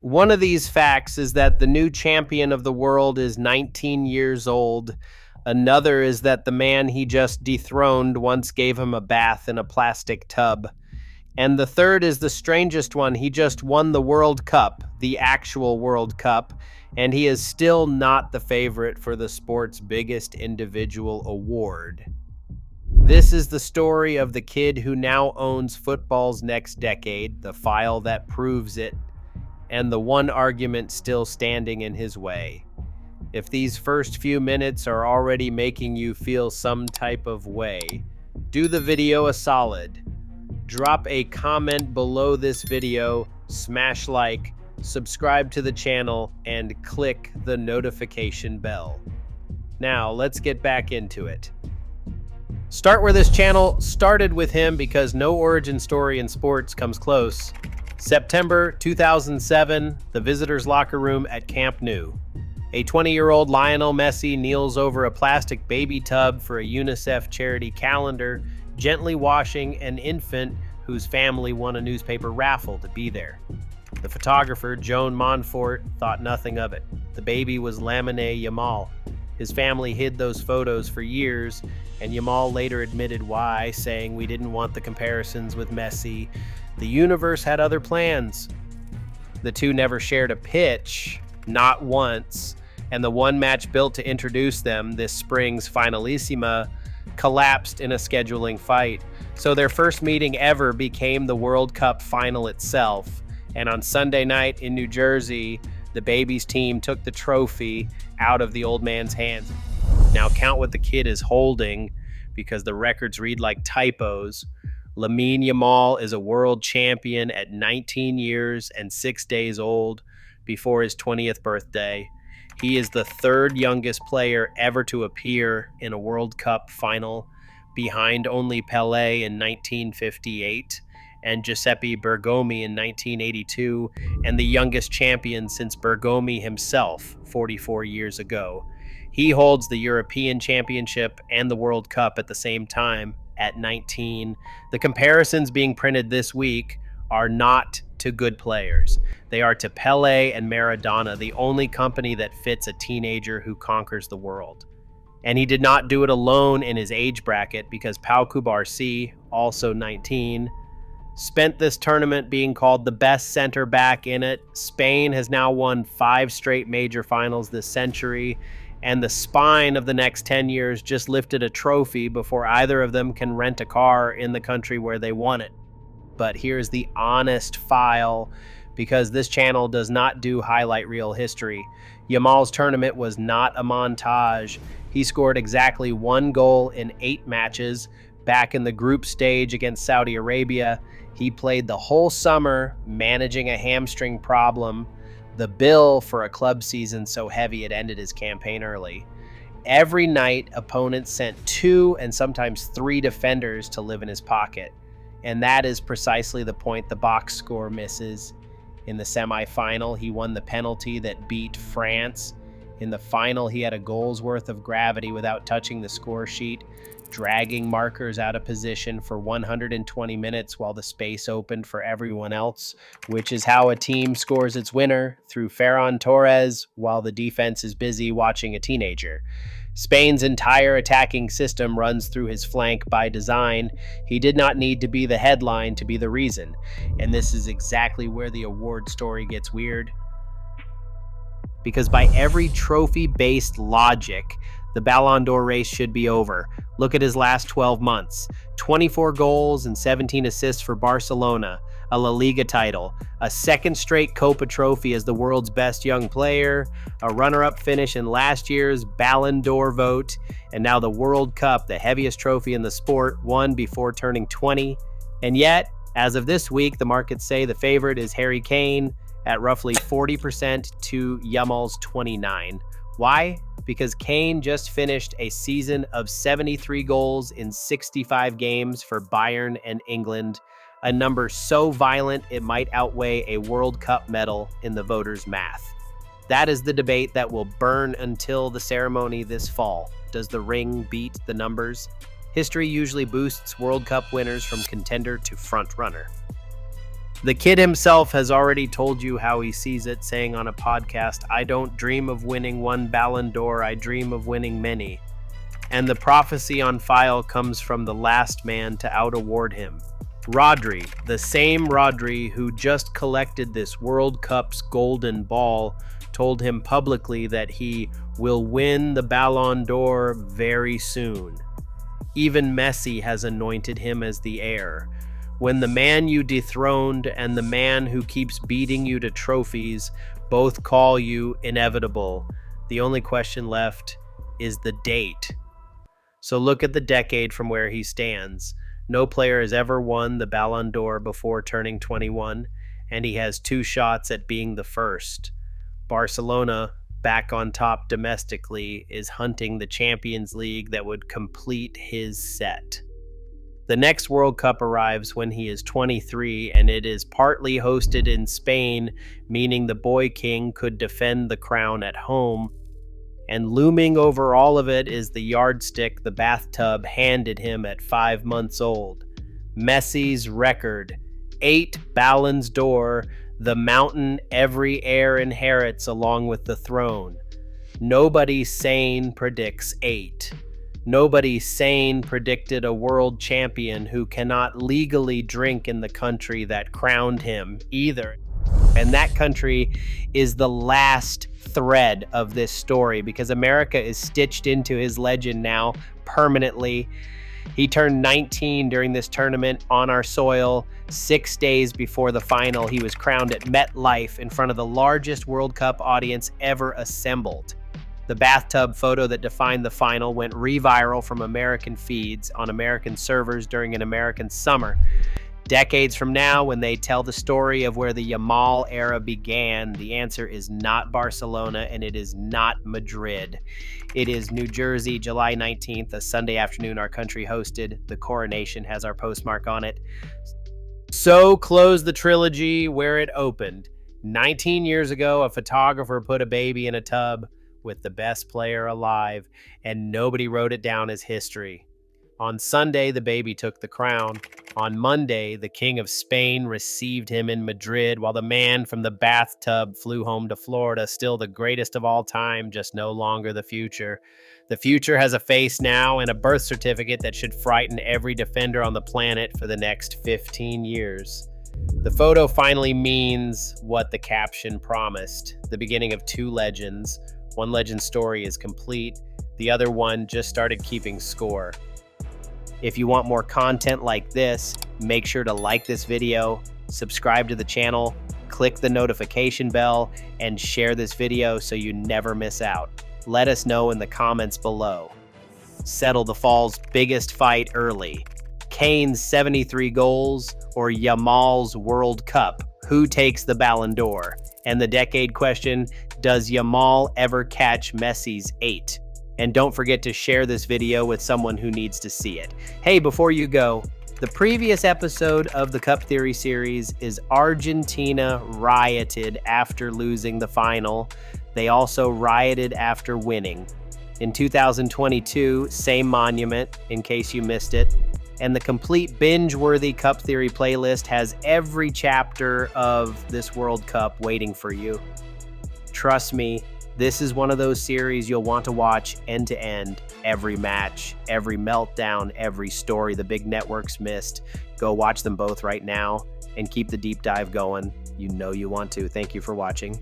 One of these facts is that the new champion of the world is 19 years old. Another is that the man he just dethroned once gave him a bath in a plastic tub. And the third is the strangest one. He just won the World Cup, the actual World Cup, and he is still not the favorite for the sport's biggest individual award. This is the story of the kid who now owns football's next decade, the file that proves it, and the one argument still standing in his way. If these first few minutes are already making you feel some type of way, do the video a solid. Drop a comment below this video, smash like, subscribe to the channel, and click the notification bell. Now, let's get back into it. Start where this channel started with him because no origin story in sports comes close. September 2007, the visitors' locker room at Camp Nou. A 20-year-old Lionel Messi kneels over a plastic baby tub for a UNICEF charity calendar, gently washing an infant whose family won a newspaper raffle to be there. The photographer, Joan Montfort, thought nothing of it. The baby was Lamine Yamal. His family hid those photos for years, and Yamal later admitted why, saying, "We didn't want the comparisons with Messi. The universe had other plans." The two never shared a pitch, not once, and the one match built to introduce them, this spring's Finalissima, collapsed in a scheduling fight. So their first meeting ever became the World Cup final itself, and on Sunday night in New Jersey, the baby's team took the trophy out of the old man's hands. Now count what the kid is holding, because the records read like typos. Lamine Yamal is a world champion at 19 years and 6 days old before his 20th birthday. He is the third youngest player ever to appear in a World Cup final, behind only Pelé in 1958 and Giuseppe Bergomi in 1982, and the youngest champion since Bergomi himself 44 years ago. He holds the European Championship and the World Cup at the same time at 19. The comparisons being printed this week are not to good players. They are to Pelé and Maradona, the only company that fits a teenager who conquers the world. And he did not do it alone in his age bracket, because Pau Cubarsí, also 19, spent this tournament being called the best center back in it. Spain has now won 5 straight major finals this century, and the spine of the next 10 years just lifted a trophy before either of them can rent a car in the country where they won it. But here's the honest file, because this channel does not do highlight reel history. Yamal's tournament was not a montage. He scored exactly 1 goal in 8 matches back in the group stage against Saudi Arabia. He played the whole summer managing a hamstring problem, the bill for a club season so heavy it ended his campaign early. Every night, opponents sent 2 and sometimes 3 defenders to live in his pocket. And that is precisely the point the box score misses. In the semifinal, he won the penalty that beat France. In the final, he had a goal's worth of gravity without touching the score sheet, dragging markers out of position for 120 minutes while the space opened for everyone else, which is how a team scores its winner, through Ferran Torres, while the defense is busy watching a teenager. Spain's entire attacking system runs through his flank by design. He did not need to be the headline to be the reason. And this is exactly where the award story gets weird. Because by every trophy-based logic, the Ballon d'Or race should be over. Look at his last 12 months. 24 goals and 17 assists for Barcelona, a La Liga title, a second straight Copa trophy as the world's best young player, a runner-up finish in last year's Ballon d'Or vote, and now the World Cup, the heaviest trophy in the sport, won before turning 20. And yet, as of this week, the markets say the favorite is Harry Kane at roughly 40% to Yamal's 29%. Why? Because Kane just finished a season of 73 goals in 65 games for Bayern and England, a number so violent it might outweigh a World Cup medal in the voters' math. That is the debate that will burn until the ceremony this fall. Does the ring beat the numbers? History usually boosts World Cup winners from contender to front runner. The kid himself has already told you how he sees it, saying on a podcast, "I don't dream of winning one Ballon d'Or, I dream of winning many." And the prophecy on file comes from the last man to out-award him. Rodri, the same Rodri who just collected this World Cup's golden ball, told him publicly that he will win the Ballon d'Or very soon. Even Messi has anointed him as the heir. When the man you dethroned and the man who keeps beating you to trophies both call you inevitable, the only question left is the date. So look at the decade from where he stands. No player has ever won the Ballon d'Or before turning 21, and he has 2 shots at being the first. Barcelona, back on top domestically, is hunting the Champions League that would complete his set. The next World Cup arrives when he is 23, and it is partly hosted in Spain, meaning the boy king could defend the crown at home. And looming over all of it is the yardstick the bathtub handed him at 5 months old. Messi's record, 8 Ballons d'Or, the mountain every heir inherits along with the throne. Nobody sane predicts 8. Nobody sane predicted a world champion who cannot legally drink in the country that crowned him either. And that country is the last thread of this story because America is stitched into his legend now permanently. He turned 19 during this tournament on our soil. 6 days before the final, he was crowned at MetLife in front of the largest World Cup audience ever assembled. The bathtub photo that defined the final went re-viral from American feeds on American servers during an American summer. Decades from now, when they tell the story of where the Yamal era began, the answer is not Barcelona and it is not Madrid. It is New Jersey, July 19th, a Sunday afternoon our country hosted. The coronation has our postmark on it. So closed the trilogy where it opened. 19 years ago, a photographer put a baby in a tub with the best player alive, and nobody wrote it down as history. On Sunday, the baby took the crown. On Monday, the King of Spain received him in Madrid, while the man from the bathtub flew home to Florida, still the greatest of all time, just no longer the future. The future has a face now and a birth certificate that should frighten every defender on the planet for the next 15 years. The photo finally means what the caption promised, the beginning of 2 legends. One legend's story is complete, the other one just started keeping score. If you want more content like this, make sure to like this video, subscribe to the channel, click the notification bell, and share this video so you never miss out. Let us know in the comments below. Settle the fall's biggest fight early. Kane's 73 goals or Yamal's World Cup? Who takes the Ballon d'Or? And the decade question, does Yamal ever catch Messi's 8? And don't forget to share this video with someone who needs to see it. Hey, before you go, the previous episode of the Cup Theory series is Argentina rioted after losing the final. They also rioted after winning. In 2022, same monument, in case you missed it. And the complete binge-worthy Cup Theory playlist has every chapter of this World Cup waiting for you. Trust me, this is one of those series you'll want to watch end to end. Every match, every meltdown, every story the big networks missed. Go watch them both right now and keep the deep dive going. You know you want to. Thank you for watching.